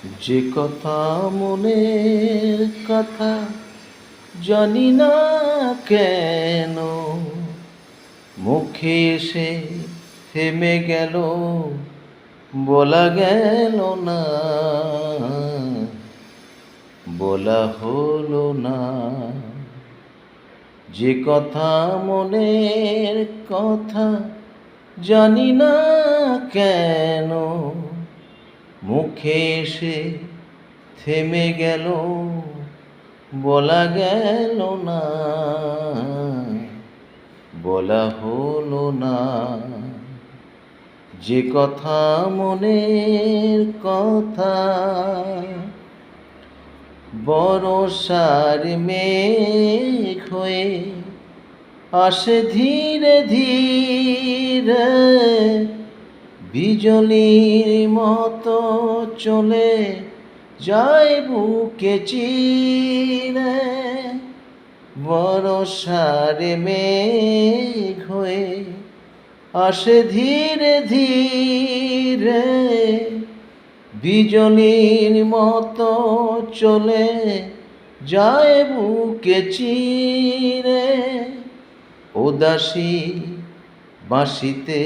যে কথা মনের কথা জানি না কেন মুখে এসে থেমে গেল, বলা গেল না, বলা হলো না। যে কথা মনের কথা জানি না কেন মুখে এসে থেমে গেল, বলা গেল না, বলা হলো না। যে কথা মনের কথা বর্ষার মেঘ হয়ে আসে ধীরে ধীরে, বিজলির মতো চলে যায় বুকে চিরে। বর্ষার মেঘ হয়ে আসে ধীরে ধীরে, বিজলির মতো চলে যায় বুকে চিরে। উদাসী বাঁশিতে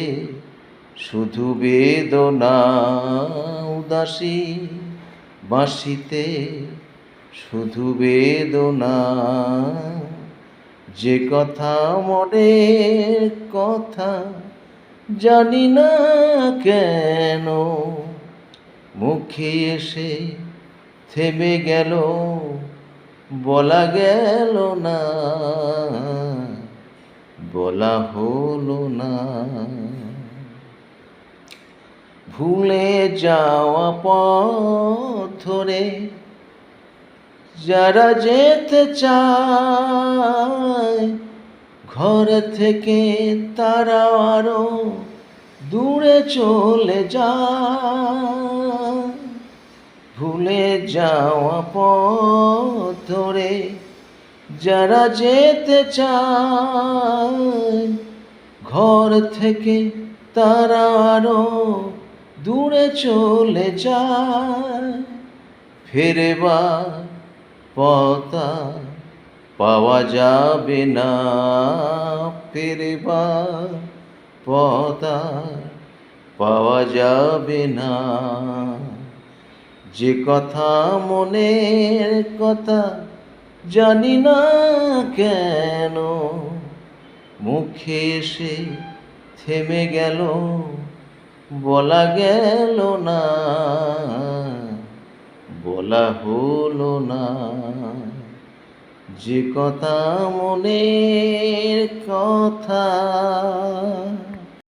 শুধু বেদনা, উদাসী বাঁশিতে শুধু বেদনা। যে কথা মনের কথা জানি না কেন মুখে এসে থেমে গেল, বলা গেল না, বলা হলো না। ভুলে যাওয়া পথ ধরে যারা যেতে চায় ঘর থেকে, তারা আরো দূরে চলে যায়। ভুলে যাওয়া পথ ধরে যারা যেতে চায় ঘর থেকে, তারা আরো দূরে চলে যায়। ফেরবার পথ পাওয়া যাবে না, ফেরবার পথ পাওয়া যাবে না। যে কথা মনের কথা জানি না কেন মুখে এসে থেমে গেল, বলা গেল না, বলা হলো না। যে কথা মনের কথা।